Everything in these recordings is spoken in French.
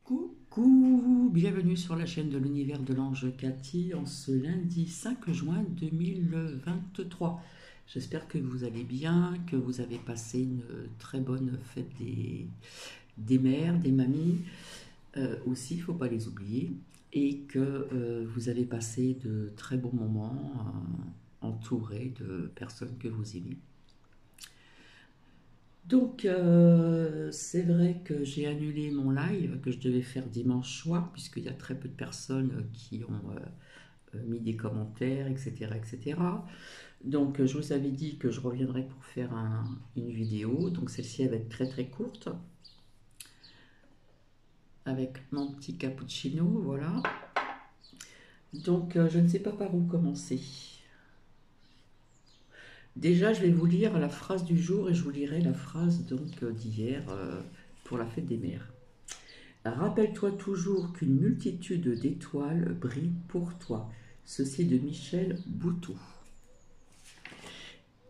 Coucou, bienvenue sur la chaîne de l'univers de l'ange Cathy en ce lundi 5 juin 2023. J'espère que vous allez bien, que vous avez passé une très bonne fête des mères, des mamies, aussi, il ne faut pas les oublier, et que vous avez passé de très bons moments entourés de personnes que vous aimez. Donc, c'est vrai que j'ai annulé mon live que je devais faire dimanche soir, puisqu'il y a très peu de personnes qui ont mis des commentaires, etc., etc. Donc, je vous avais dit que je reviendrai pour faire une vidéo. Donc, celle-ci, elle va être très très courte, avec mon petit cappuccino, voilà. Donc, je ne sais pas par où commencer. Déjà, je vais vous lire la phrase du jour et je vous lirai la phrase donc d'hier pour la fête des mères. Rappelle-toi toujours qu'une multitude d'étoiles brille pour toi. Ceci de Michel Bouteau.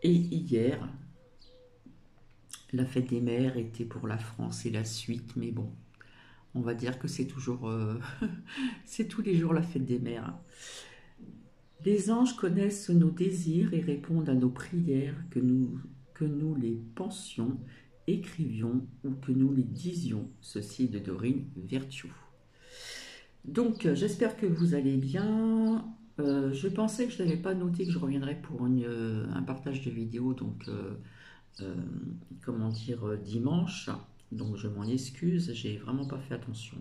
Et hier, la fête des mères était pour la France et la suite, mais bon, on va dire que c'est toujours, c'est tous les jours la fête des mères. Les anges connaissent nos désirs et répondent à nos prières, que nous les pensions, écrivions ou que nous les disions. Ceci de Dorine Vertuo. Donc, j'espère que vous allez bien. Je pensais que je n'avais pas noté que je reviendrais pour un partage de vidéo, donc, comment dire, dimanche. Donc, je m'en excuse, j'ai vraiment pas fait attention.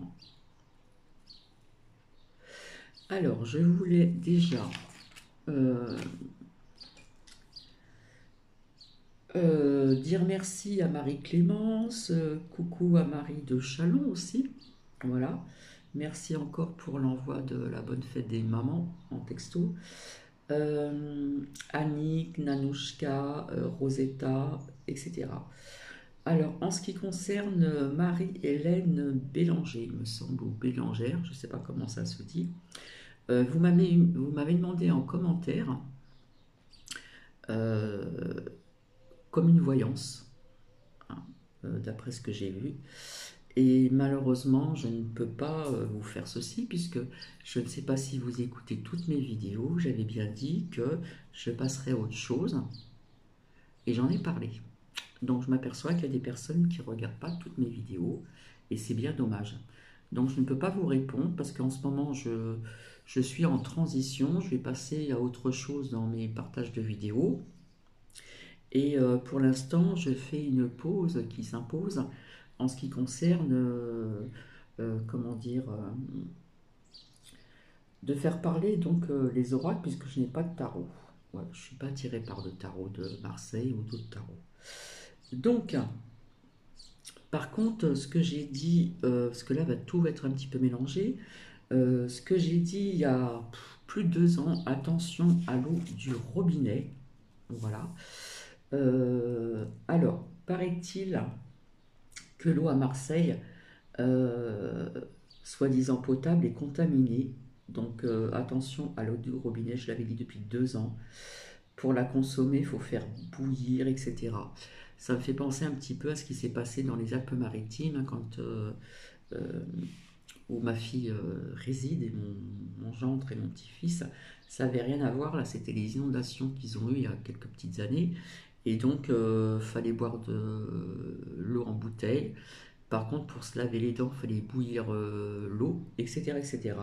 Alors, je voulais déjà dire merci à Marie-Clémence, coucou à Marie de Chalon aussi, voilà. Merci encore pour l'envoi de la bonne fête des mamans en texto. Annick, Nanouchka, Rosetta, etc. Alors, en ce qui concerne Marie-Hélène Bélanger, il me semble, ou Bélangère, je ne sais pas comment ça se dit, vous m'avez demandé en commentaire comme une voyance, hein, d'après ce que j'ai vu. Et malheureusement, je ne peux pas vous faire ceci puisque je ne sais pas si vous écoutez toutes mes vidéos. J'avais bien dit que je passerai à autre chose et j'en ai parlé. Donc je m'aperçois qu'il y a des personnes qui ne regardent pas toutes mes vidéos et c'est bien dommage. Donc je ne peux pas vous répondre parce qu'en ce moment je suis en transition. Je vais passer à autre chose dans mes partages de vidéos. Et pour l'instant, je fais une pause qui s'impose en ce qui concerne, comment dire, de faire parler donc les oracles, puisque je n'ai pas de tarot. Voilà, je ne suis pas tirée par le tarot de Marseille ou d'autres tarots. Donc, par contre, ce que j'ai dit, parce que là, tout va être un petit peu mélangé, ce que j'ai dit il y a plus de 2 ans, attention à l'eau du robinet. Voilà. Alors, paraît-il que l'eau à Marseille, soi-disant potable, est contaminée. Donc attention à l'eau du robinet, je l'avais dit depuis 2 ans. Pour la consommer, il faut faire bouillir, etc. Ça me fait penser un petit peu à ce qui s'est passé dans les Alpes-Maritimes, quand, où ma fille réside, et mon gendre et mon petit-fils. Ça n'avait rien à voir, là c'était les inondations qu'ils ont eues il y a quelques petites années. Et donc, fallait boire de l'eau en bouteille. Par contre, pour se laver les dents, il fallait bouillir l'eau, etc., etc.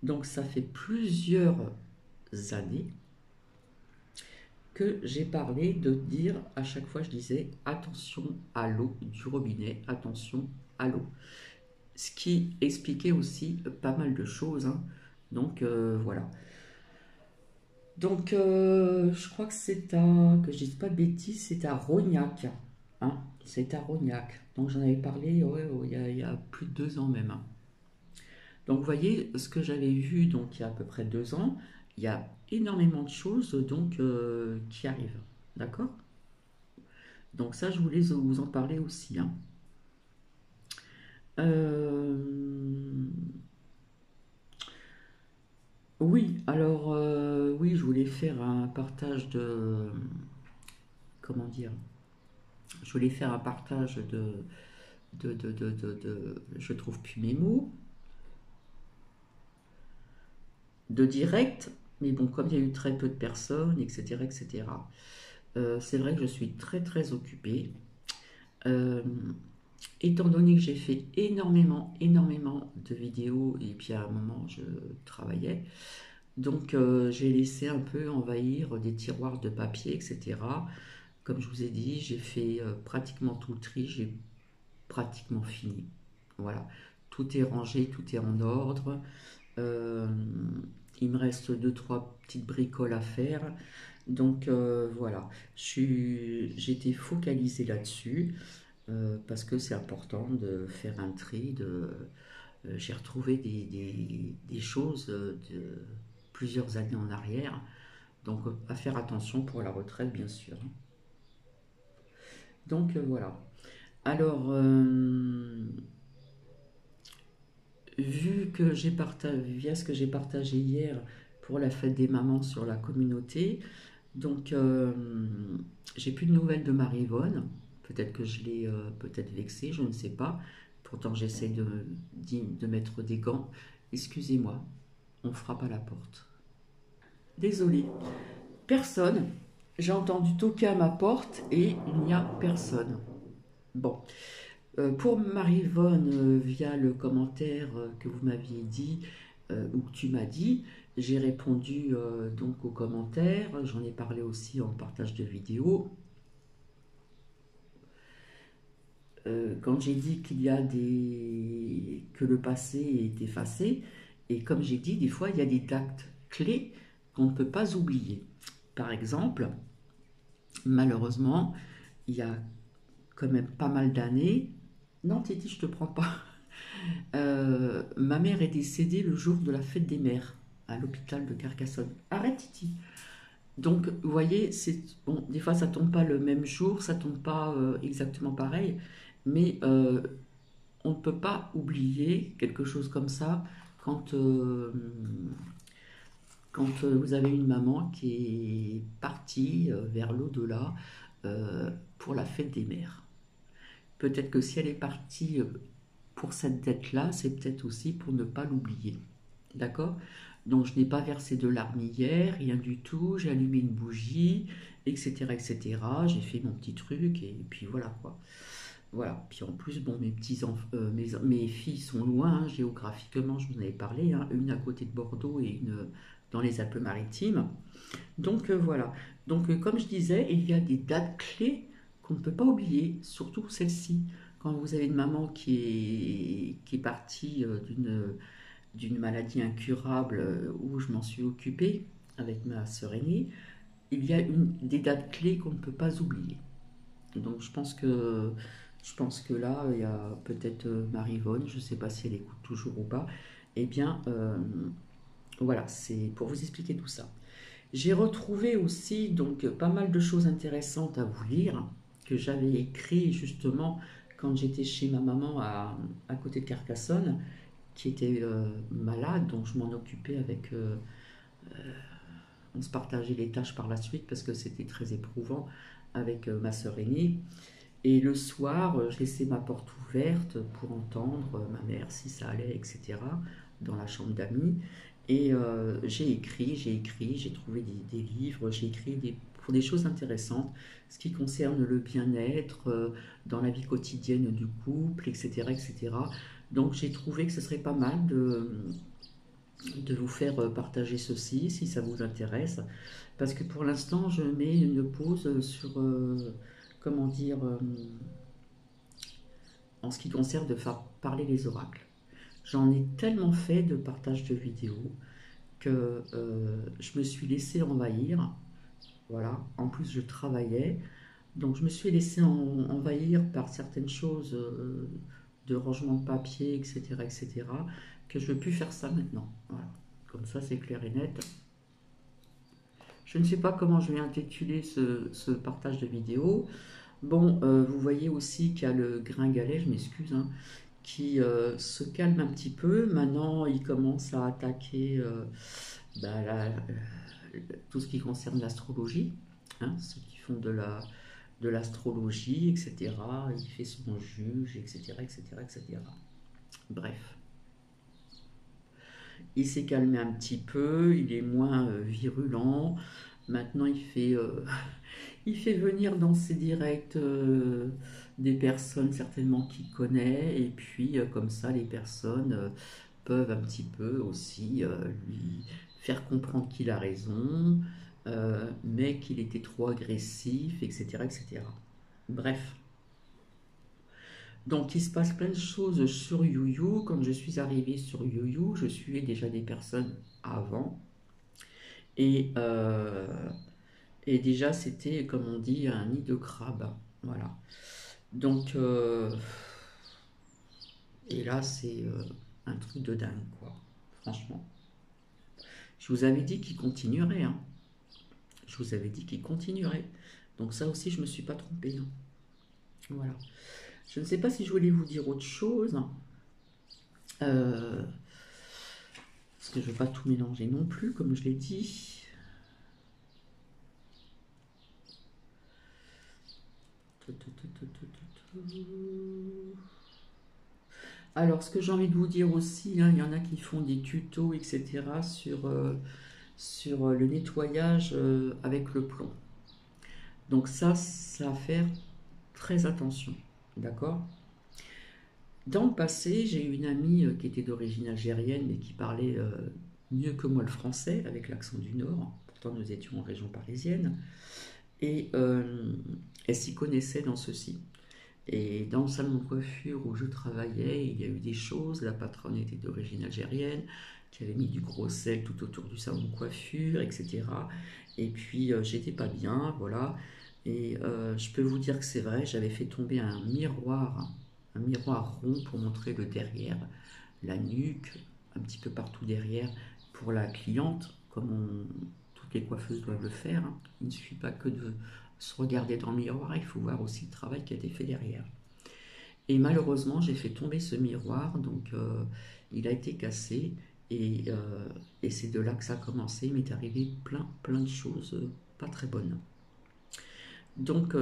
Donc, ça fait plusieurs années que j'ai parlé de dire, à chaque fois, je disais attention à l'eau du robinet, attention à l'eau. Ce qui expliquait aussi pas mal de choses, hein. Donc, voilà. Donc, je crois que c'est que je dise pas de bêtises, c'est à Rognac, hein, c'est à Rognac. Donc, j'en avais parlé ouais, il y a plus de 2 ans même, hein. Donc, vous voyez, ce que j'avais vu donc, il y a à peu près 2 ans, il y a énormément de choses donc, qui arrivent. D'accord? Donc, ça, je voulais vous en parler aussi, hein. Oui, alors, oui, je voulais faire un partage de. Comment dire? Je voulais faire un partage je trouve plus mes mots, de direct, mais bon, comme il y a eu très peu de personnes, etc., etc., c'est vrai que je suis très très occupée. Euh, Étant donné que j'ai fait énormément de vidéos, et puis à un moment je travaillais, donc j'ai laissé un peu envahir des tiroirs de papier, etc. Comme je vous ai dit, j'ai fait pratiquement tout le tri, j'ai pratiquement fini. Voilà, tout est rangé, tout est en ordre. Euh, il me reste deux, trois petites bricoles à faire. Donc voilà, j'étais focalisée là-dessus parce que c'est important de faire un tri. J'ai retrouvé des choses de plusieurs années en arrière. Donc à faire attention pour la retraite, bien sûr. Donc voilà. Alors, vu que j'ai partagé, via ce que j'ai partagé hier pour la fête des mamans sur la communauté, donc j'ai plus de nouvelles de Marie-Yvonne. Peut-être que je l'ai peut-être vexée, je ne sais pas. Pourtant, j'essaie de mettre des gants. Excusez-moi, on frappe à la porte. Désolée. Personne. J'ai entendu toquer à ma porte et il n'y a personne. Bon. Pour Marie-Yvonne, via le commentaire que vous m'aviez dit, ou que tu m'as dit, j'ai répondu donc aux commentaires, j'en ai parlé aussi en partage de vidéo. Quand j'ai dit que le passé est effacé, et comme j'ai dit, des fois il y a des dates clés qu'on ne peut pas oublier. Par exemple, malheureusement, il y a quand même pas mal d'années, non Titi, je te prends pas. Ma mère est décédée le jour de la fête des mères à l'hôpital de Carcassonne. Arrête, Titi. Donc, vous voyez, c'est bon. Des fois, ça tombe pas le même jour, ça tombe pas exactement pareil, mais on ne peut pas oublier quelque chose comme ça quand vous avez une maman qui est partie vers l'au-delà pour la fête des mères. Peut-être que si elle est partie pour cette dette-là, c'est peut-être aussi pour ne pas l'oublier. D'accord? Donc je n'ai pas versé de larmes hier, rien du tout, j'ai allumé une bougie, etc. etc. J'ai fait mon petit truc et puis voilà quoi. Voilà. Puis en plus, bon, mes filles sont loin hein, géographiquement, je vous en avais parlé, hein, une à côté de Bordeaux et une dans les Alpes-Maritimes. Donc voilà. Donc comme je disais, il y a des dates clés qu'on ne peut pas oublier, surtout celle-ci. Quand vous avez une maman qui est partie d'une maladie incurable où je m'en suis occupée avec ma sœur aînée, il y a des dates clés qu'on ne peut pas oublier. Donc je pense que là, il y a peut-être Marie-Yvonne, je ne sais pas si elle écoute toujours ou pas. Eh bien, voilà, c'est pour vous expliquer tout ça. J'ai retrouvé aussi donc pas mal de choses intéressantes à vous lire que j'avais écrit justement quand j'étais chez ma maman à côté de Carcassonne, qui était malade, donc je m'en occupais avec. On se partageait les tâches par la suite parce que c'était très éprouvant avec ma sœur aînée. Et le soir, je laissais ma porte ouverte pour entendre ma mère si ça allait, etc., dans la chambre d'amis. Et j'ai trouvé des livres, j'ai écrit pour des choses intéressantes, ce qui concerne le bien-être dans la vie quotidienne du couple, etc., etc. Donc j'ai trouvé que ce serait pas mal de vous faire partager ceci, si ça vous intéresse, parce que pour l'instant, je mets une pause sur, comment dire, en ce qui concerne de faire parler les oracles. J'en ai tellement fait de partage de vidéos que je me suis laissé envahir. Voilà. En plus, je travaillais. Donc, je me suis laissé envahir par certaines choses de rangement de papier, etc., etc., que je ne veux plus faire ça maintenant. Voilà. Comme ça, c'est clair et net. Je ne sais pas comment je vais intituler ce partage de vidéo. Bon, vous voyez aussi qu'il y a le gringalet, je m'excuse, hein, qui se calme un petit peu. Maintenant, il commence à attaquer bah, tout ce qui concerne l'astrologie, hein, ceux qui font de l'astrologie, etc. Il fait son juge, etc., etc., etc. Bref, il s'est calmé un petit peu, il est moins virulent. Maintenant, il fait venir dans ses directs des personnes certainement qu'il connaît, et puis comme ça, les personnes peuvent un petit peu aussi lui faire comprendre qu'il a raison, mais qu'il était trop agressif, etc., etc. Bref. Donc il se passe plein de choses sur YouYou. Quand je suis arrivée sur YouYou, je suivais déjà des personnes avant. Et, euh, et déjà c'était, comme on dit, un nid de crabe. Voilà. Donc, et là c'est un truc de dingue, quoi. Franchement. Je vous avais dit qu'il continuerait, hein. Je vous avais dit qu'il continuerait. Donc ça aussi, je ne me suis pas trompée, hein. Voilà. Je ne sais pas si je voulais vous dire autre chose. Euh, Parce que je ne veux pas tout mélanger non plus, comme je l'ai dit. Alors, ce que j'ai envie de vous dire aussi, hein, il y en a qui font des tutos, etc., sur le nettoyage avec le plomb. Donc ça à faire très attention, d'accord? Dans le passé, j'ai eu une amie qui était d'origine algérienne, mais qui parlait mieux que moi le français, avec l'accent du Nord. Pourtant, nous étions en région parisienne. Et elle s'y connaissait dans ceci. Et dans le salon de coiffure où je travaillais, il y a eu des choses. La patronne était d'origine algérienne, qui avait mis du gros sel tout autour du salon de coiffure, etc. Et puis j'étais pas bien, voilà. Et je peux vous dire que c'est vrai, j'avais fait tomber un miroir rond pour montrer le derrière, la nuque, un petit peu partout derrière, pour la cliente, comme toutes les coiffeuses doivent le faire, hein. Il ne suffit pas que de se regarder dans le miroir, il faut voir aussi le travail qui a été fait derrière. Et malheureusement, j'ai fait tomber ce miroir, donc il a été cassé, et, euh, et c'est de là que ça a commencé. Il m'est arrivé plein de choses pas très bonnes. Donc,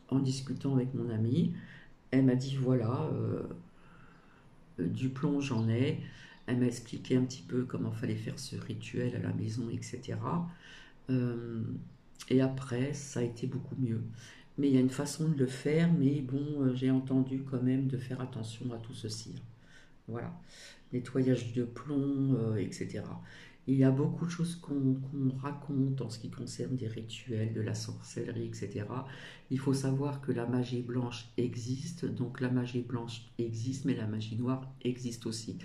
en discutant avec mon amie, elle m'a dit voilà, du plomb j'en ai. Elle m'a expliqué un petit peu comment fallait faire ce rituel à la maison, etc. Euh, et après, ça a été beaucoup mieux. Mais il y a une façon de le faire, mais bon, j'ai entendu quand même de faire attention à tout ceci. Voilà, nettoyage de plomb, etc. Il y a beaucoup de choses qu'on raconte en ce qui concerne des rituels, de la sorcellerie, etc. Il faut savoir que la magie blanche existe, donc la magie blanche existe, mais la magie noire existe aussi.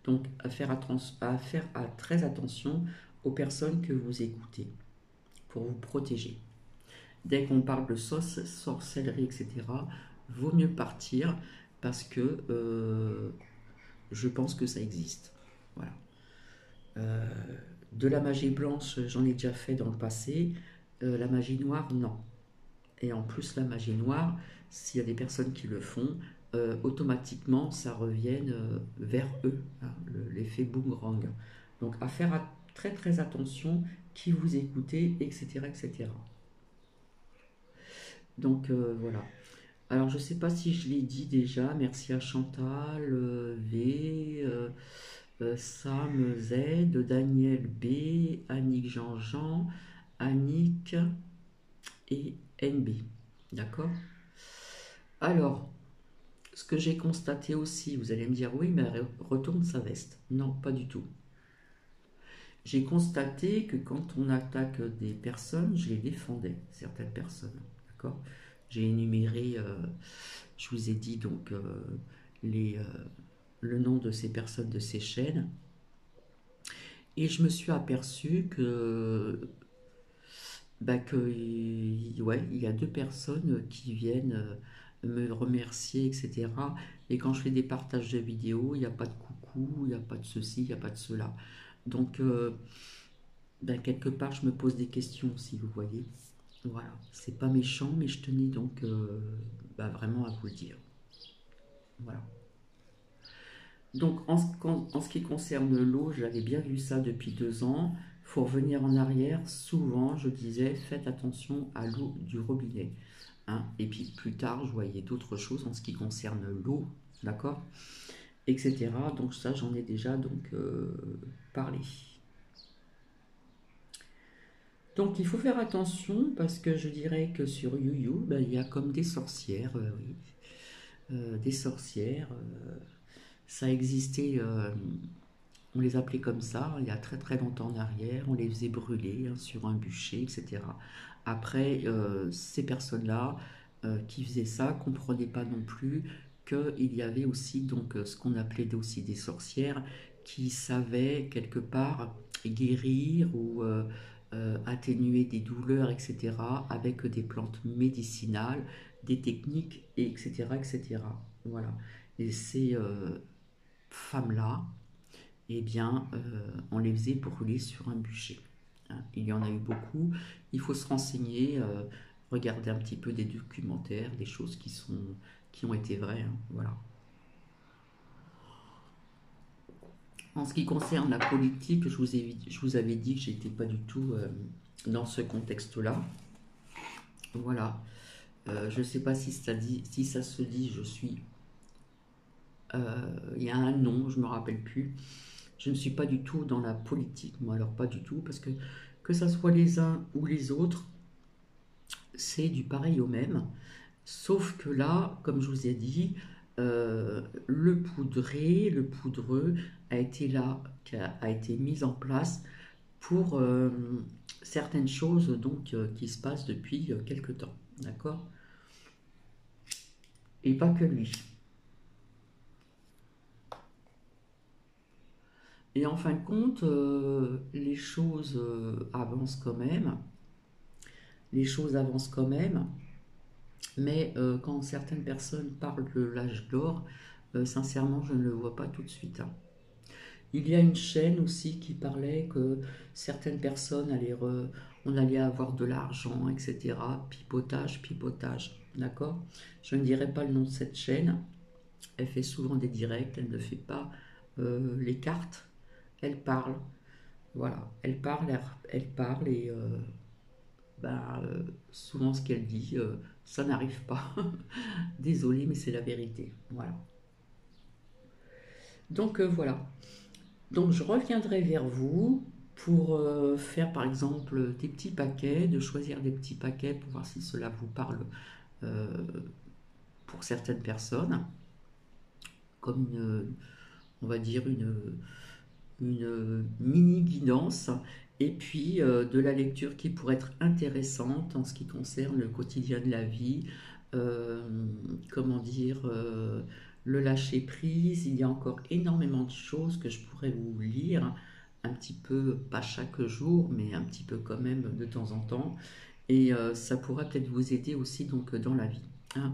Donc à faire très attention aux personnes que vous écoutez pour vous protéger. Dès qu'on parle de sauce, sorcellerie, etc., vaut mieux partir parce que je pense que ça existe. Voilà. Euh, de la magie blanche, j'en ai déjà fait dans le passé. La magie noire, non. Et en plus, la magie noire, s'il y a des personnes qui le font, automatiquement, ça revient vers eux, hein, l'effet boomerang. Donc, à faire très attention qui vous écoutez, etc., etc. Donc, voilà. Alors, je ne sais pas si je l'ai dit déjà. Merci à Chantal, V, Sam Z, Daniel B, Annick Jean-Jean, Annick et NB. D'accord? Alors, ce que j'ai constaté aussi, vous allez me dire, oui, mais retourne sa veste. Non, pas du tout. J'ai constaté que quand on attaque des personnes, je les défendais, certaines personnes. D'accord? J'ai énuméré, je vous ai dit donc les, le nom de ces personnes, de ces chaînes. Et je me suis aperçu ouais, il y a deux personnes qui viennent me remercier, etc. Et quand je fais des partages de vidéos, il n'y a pas de coucou, il n'y a pas de ceci, il n'y a pas de cela. Donc, quelque part, je me pose des questions, si vous voyez. Voilà, c'est pas méchant, mais je tenais donc vraiment à vous le dire. Voilà. Donc, en ce qui concerne l'eau, j'avais bien vu ça depuis 2 ans. Il faut revenir en arrière. Souvent, je disais, faites attention à l'eau du robinet. Hein. Et puis plus tard, je voyais d'autres choses en ce qui concerne l'eau, d'accord, etc. Donc ça, j'en ai déjà donc parlé. Donc il faut faire attention parce que je dirais que sur YouYou, ben, il y a comme des sorcières, oui. Des sorcières. Ça existait, on les appelait comme ça, il y a très très longtemps en arrière, on les faisait brûler hein, sur un bûcher, etc. Après, ces personnes-là qui faisaient ça ne comprenaient pas non plus qu'il y avait aussi donc ce qu'on appelait aussi des sorcières qui savaient quelque part guérir ou atténuer des douleurs, etc. avec des plantes médicinales, des techniques, etc. etc. Voilà. Et ces femmes-là, eh bien, on les faisait brûler sur un bûcher. Hein. Il y en a eu beaucoup. Il faut se renseigner, regarder un petit peu des documentaires, des choses qui ont été vraies. Hein. Voilà. En ce qui concerne la politique, je vous avais dit que j'étais pas du tout dans ce contexte-là. Voilà. Je ne sais pas si si ça se dit, je suis. Il y a un nom, je ne me rappelle plus. Je ne suis pas du tout dans la politique, moi, alors pas du tout, parce que ça soit les uns ou les autres, c'est du pareil au même. Sauf que là, comme je vous ai dit, le poudré, le poudreux a été là, a été mis en place pour certaines choses donc qui se passent depuis quelque temps, d'accord? Et pas que lui. Et en fin de compte, les choses avancent quand même. Les choses avancent quand même. Mais quand certaines personnes parlent de l'âge d'or, sincèrement, je ne le vois pas tout de suite. Hein. Il y a une chaîne aussi qui parlait que certaines personnes on allait avoir de l'argent, etc. Pipotage, pipotage. D'accord? Je ne dirai pas le nom de cette chaîne. Elle fait souvent des directs, elle ne fait pas les cartes. Elle parle. Voilà. Elle parle et souvent ce qu'elle dit, ça n'arrive pas. Désolée, mais c'est la vérité. Voilà. Donc voilà. Donc je reviendrai vers vous pour faire par exemple des petits paquets, de choisir des petits paquets pour voir si cela vous parle euh, pour certaines personnes, comme on va dire une mini guidance, et puis de la lecture qui pourrait être intéressante en ce qui concerne le quotidien de la vie, euh, comment dire, le lâcher prise. Il y a encore énormément de choses que je pourrais vous lire, un petit peu, pas chaque jour, mais un petit peu quand même de temps en temps, et ça pourra peut-être vous aider aussi donc dans la vie. Hein.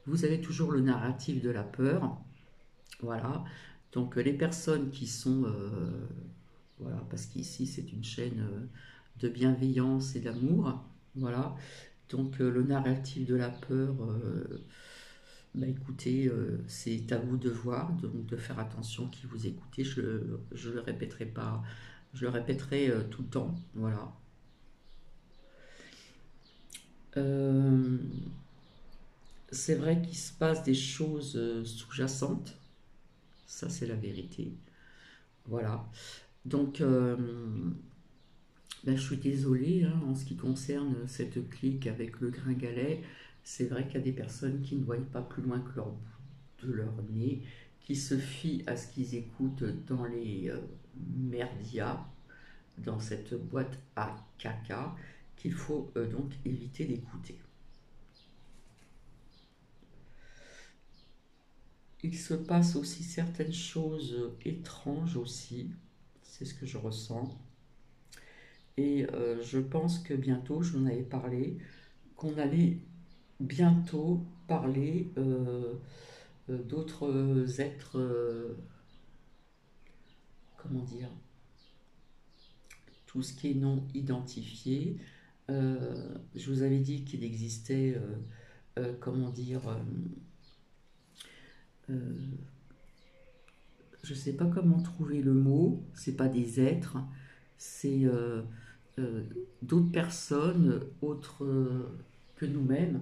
Vous avez toujours le narratif de la peur, voilà. Donc les personnes qui sont, voilà, parce qu'ici c'est une chaîne de bienveillance et d'amour, voilà. Donc le narratif de la peur, bah écoutez, c'est à vous de voir, donc de faire attention qui vous écoutez. Je le répéterai pas, je le répéterai tout le temps, voilà. Euh, c'est vrai qu'il se passe des choses sous-jacentes, ça c'est la vérité, voilà. Donc ben, je suis désolée, hein, en ce qui concerne cette clique avec le gringalet, c'est vrai qu'il y a des personnes qui ne voient pas plus loin que leur bout de leur nez, qui se fient à ce qu'ils écoutent dans les merdias, dans cette boîte à caca, qu'il faut donc éviter d'écouter. Il se passe aussi certaines choses étranges aussi, c'est ce que je ressens. Et je pense que bientôt, je vous en avais parlé, qu'on allait bientôt parler d'autres êtres, comment dire, tout ce qui est non identifié. Je vous avais dit qu'il existait, comment dire, je ne sais pas comment trouver le mot, c'est pas des êtres, c'est d'autres personnes, autres que nous-mêmes,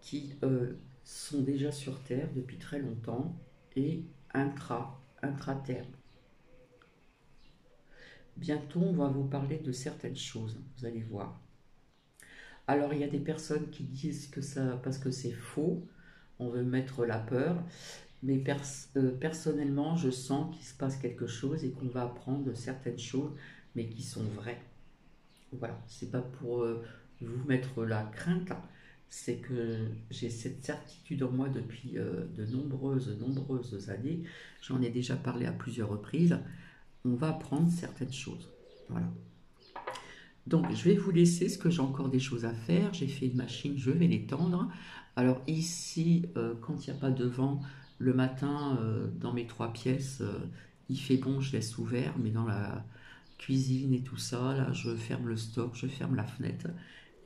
qui sont déjà sur Terre depuis très longtemps et intra-terre. Bientôt, on va vous parler de certaines choses, vous allez voir. Alors, il y a des personnes qui disent que ça, parce que c'est faux, on veut mettre la peur, mais personnellement, je sens qu'il se passe quelque chose et qu'on va apprendre certaines choses, mais qui sont vraies. Voilà, c'est pas pour vous mettre la crainte, c'est que j'ai cette certitude en moi depuis de nombreuses années. J'en ai déjà parlé à plusieurs reprises. On va apprendre certaines choses. Voilà. Donc, je vais vous laisser, ce que j'ai encore des choses à faire. J'ai fait une machine, je vais l'étendre. Alors ici, quand il n'y a pas de vent, le matin, dans mes 3 pièces, il fait bon, je laisse ouvert, mais dans la cuisine et tout ça, là, je ferme le stock, je ferme la fenêtre,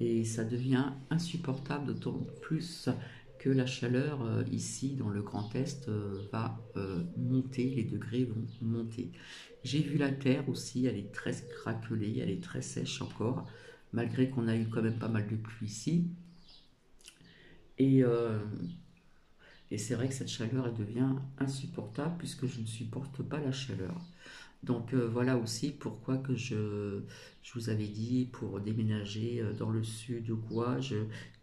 et ça devient insupportable, d'autant plus que la chaleur ici dans le Grand Est va monter, les degrés vont monter. J'ai vu la terre aussi, elle est très craquelée, elle est très sèche encore, malgré qu'on a eu quand même pas mal de pluie ici. Et, euh, et c'est vrai que cette chaleur, elle devient insupportable puisque je ne supporte pas la chaleur. Donc voilà aussi pourquoi que je vous avais dit pour déménager dans le sud ou quoi,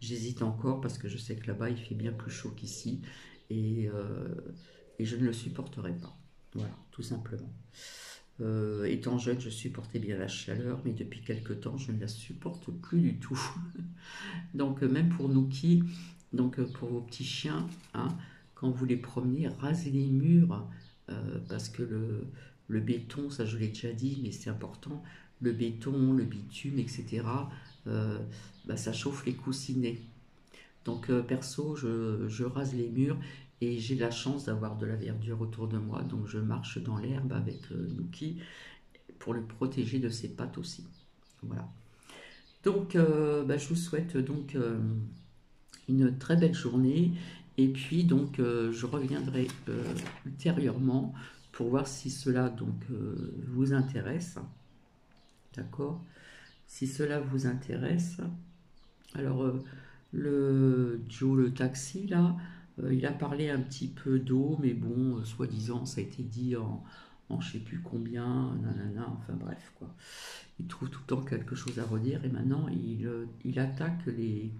j'hésite encore parce que je sais que là-bas il fait bien plus chaud qu'ici et, euh, et je ne le supporterai pas. Voilà, tout simplement. Étant jeune, je supportais bien la chaleur, mais depuis quelque temps, je ne la supporte plus du tout. Donc même pour Nookie, donc pour vos petits chiens, hein, quand vous les promenez, rasez les murs parce que le béton, ça je l'ai déjà dit, mais c'est important, le béton, le bitume, etc., euh, bah, ça chauffe les coussinets. Donc perso, je rase les murs et j'ai la chance d'avoir de la verdure autour de moi, donc je marche dans l'herbe avec Nookie pour le protéger de ses pattes aussi. Voilà. Donc bah, je vous souhaite donc une très belle journée. Et puis donc je reviendrai ultérieurement pour voir si cela donc vous intéresse. D'accord? Si cela vous intéresse. Alors le Joe le taxi là, il a parlé un petit peu d'eau, mais bon, soi-disant ça a été dit en je sais plus combien, nanana, enfin bref quoi. Il trouve tout le temps quelque chose à redire et maintenant il attaque les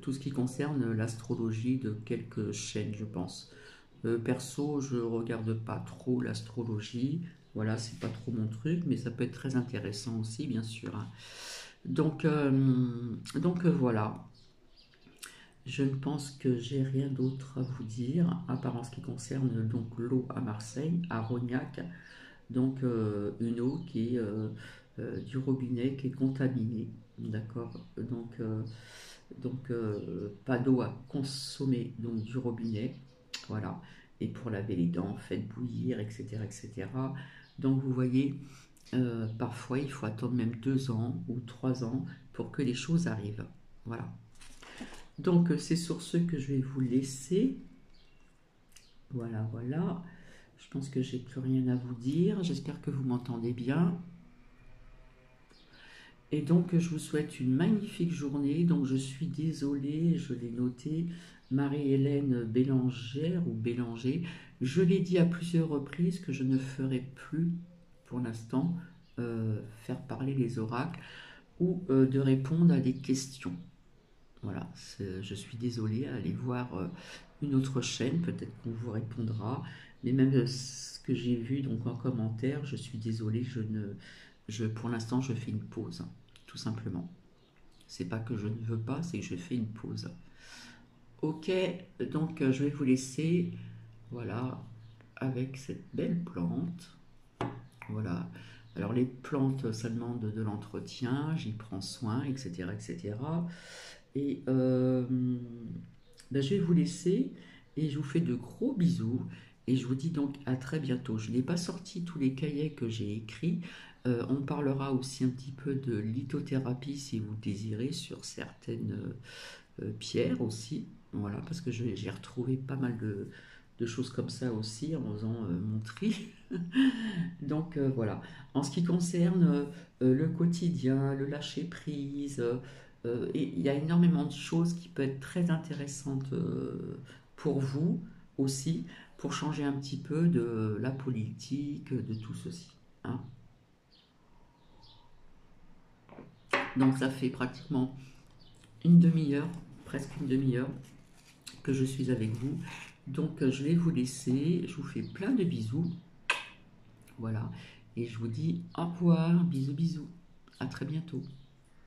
tout ce qui concerne l'astrologie de quelques chaînes, je pense. Perso, je regarde pas trop l'astrologie. Voilà, c'est pas trop mon truc, mais ça peut être très intéressant aussi, bien sûr, hein. Donc voilà. Je ne pense que j'ai rien d'autre à vous dire, à part en ce qui concerne donc l'eau à Marseille, à Rognac, donc une eau qui est du robinet qui est contaminée, d'accord. Donc pas d'eau à consommer donc du robinet, voilà. Et pour laver les dents, faites bouillir, etc., etc. Donc vous voyez, parfois il faut attendre même 2 ans ou 3 ans pour que les choses arrivent, voilà. Donc c'est sur ce que je vais vous laisser. Voilà, voilà. Je pense que j'ai plus rien à vous dire. J'espère que vous m'entendez bien. Et donc, je vous souhaite une magnifique journée. Donc, je suis désolée, je l'ai noté, Marie-Hélène Bélangère ou Bélanger. Je l'ai dit à plusieurs reprises que je ne ferai plus, pour l'instant, faire parler les oracles ou de répondre à des questions. Voilà, je suis désolée, allez voir une autre chaîne, peut-être qu'on vous répondra. Mais même ce que j'ai vu donc en commentaire, je suis désolée, pour l'instant, je fais une pause, tout simplement. C'est pas que je ne veux pas, c'est que je fais une pause. Ok, donc je vais vous laisser, voilà, avec cette belle plante. Voilà. Alors les plantes, ça demande de l'entretien, j'y prends soin, etc., etc. Et ben, je vais vous laisser et je vous fais de gros bisous. Et je vous dis donc à très bientôt. Je n'ai pas sorti tous les cahiers que j'ai écrits. On parlera aussi un petit peu de lithothérapie si vous le désirez sur certaines pierres aussi. Voilà, parce que j'ai retrouvé pas mal de de choses comme ça aussi en faisant mon tri. Donc voilà. En ce qui concerne le quotidien, le lâcher prise, et il y a énormément de choses qui peuvent être très intéressantes pour vous aussi, pour changer un petit peu de la politique, de tout ceci. Hein. Donc ça fait pratiquement une demi-heure, presque une demi-heure que je suis avec vous. Donc je vais vous laisser, je vous fais plein de bisous. Voilà, et je vous dis au revoir, bisous bisous, à très bientôt.